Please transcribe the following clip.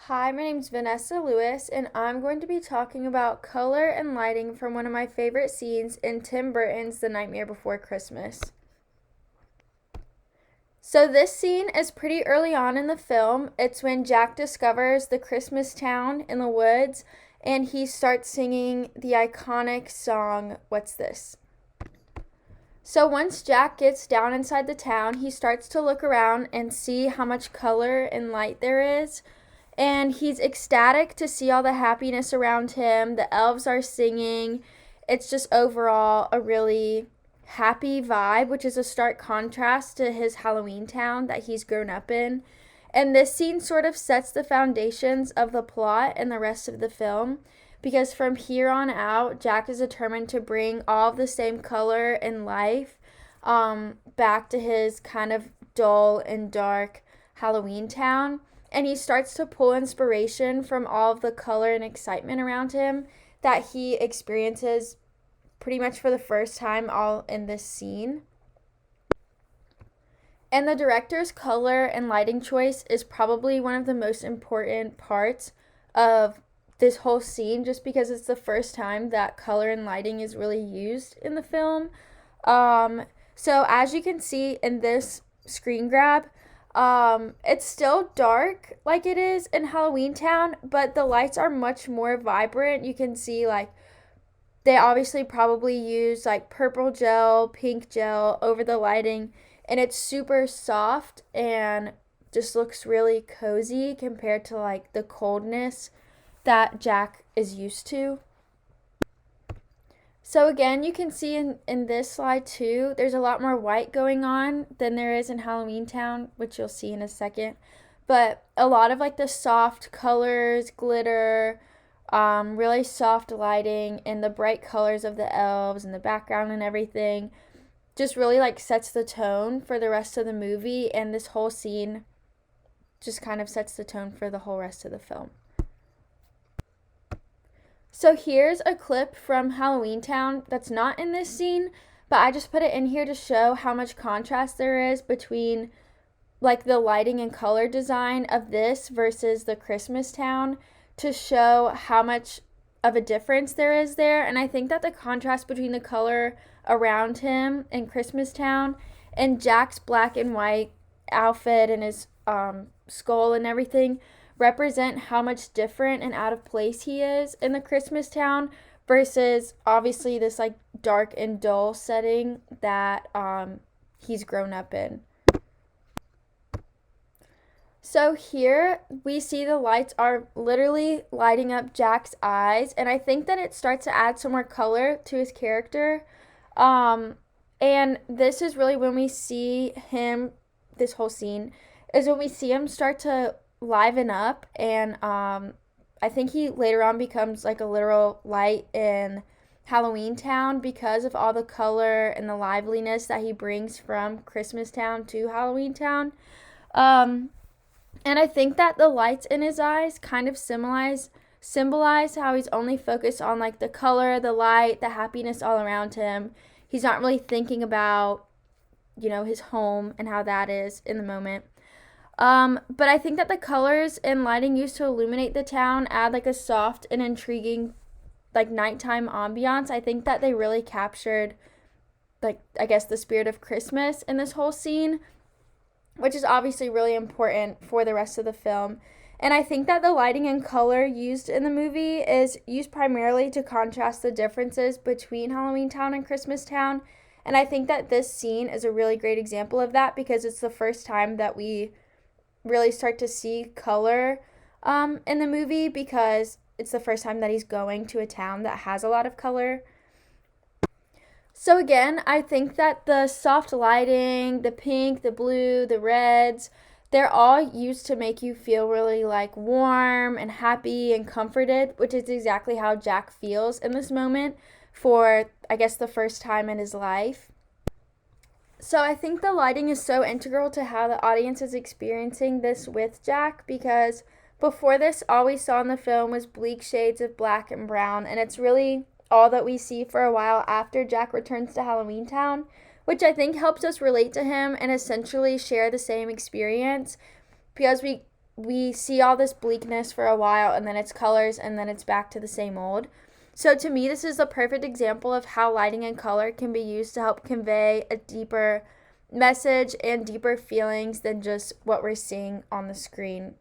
Hi, my name's Vanessa Lewis, and I'm going to be talking about color and lighting from one of my favorite scenes in Tim Burton's The Nightmare Before Christmas. So, this scene is pretty early on in the film. It's when Jack discovers the Christmas town in the woods and he starts singing the iconic song, What's This? So once Jack gets down inside the town, he starts to look around and see how much color and light there is. And he's ecstatic to see all the happiness around him. The elves are singing. It's just overall a really happy vibe, which is a stark contrast to his Halloween town that he's grown up in. And this scene sort of sets the foundations of the plot and the rest of the film because from here on out, Jack is determined to bring all of the same color and life back to his kind of dull and dark Halloween town. And he starts to pull inspiration from all of the color and excitement around him that he experiences pretty much for the first time all in this scene. And the director's color and lighting choice is probably one of the most important parts of this whole scene just because it's the first time that color and lighting is really used in the film. So as you can see in this screen grab, it's still dark like it is in Halloween Town, but the lights are much more vibrant. You can see like they obviously probably use like purple gel, pink gel over the lighting, and it's super soft and just looks really cozy compared to like the coldness that Jack is used to. So again, you can see in this slide too, there's a lot more white going on than there is in Halloween Town, which you'll see in a second. But a lot of like the soft colors, glitter, really soft lighting, and the bright colors of the elves and the background and everything just really like sets the tone for the rest of the movie, and this whole scene just kind of sets the tone for the whole rest of the film. So here's a clip from Halloween Town that's not in this scene, but I just put it in here to show how much contrast there is between like the lighting and color design of this versus the Christmas Town to show how much of a difference there is there. And I think that the contrast between the color around him in Christmas Town and Jack's black and white outfit and his skull and everything represent how much different and out of place he is in the Christmas Town versus obviously this like dark and dull setting that he's grown up in. So here we see the lights are literally lighting up Jack's eyes, and I think that it starts to add some more color to his character. And this is really when we see him, this whole scene is when we see him start to liven up, and I think he later on becomes like a literal light in Halloween Town because of all the color and the liveliness that he brings from Christmas Town to Halloween Town. And I think that the lights in his eyes kind of symbolize how he's only focused on like the color, the light, the happiness all around him. He's not really thinking about, his home and how that is in the moment. But I think that the colors and lighting used to illuminate the town add like a soft and intriguing like nighttime ambiance. I think that they really captured like I guess the spirit of Christmas in this whole scene, which is obviously really important for the rest of the film. And I think that the lighting and color used in the movie is used primarily to contrast the differences between Halloween Town and Christmas Town. And I think that this scene is a really great example of that because it's the first time that we really start to see color in the movie because it's the first time that he's going to a town that has a lot of color. So again, I think that the soft lighting, the pink, the blue, the reds, they're all used to make you feel really like warm and happy and comforted, which is exactly how Jack feels in this moment for, I guess, the first time in his life. So I think the lighting is so integral to how the audience is experiencing this with Jack because before this, all we saw in the film was bleak shades of black and brown, and it's really all that we see for a while after Jack returns to Halloween Town, which I think helps us relate to him and essentially share the same experience because we we see all this bleakness for a while, and then it's colors, and then it's back to the same old. So to me, this is the perfect example of how lighting and color can be used to help convey a deeper message and deeper feelings than just what we're seeing on the screen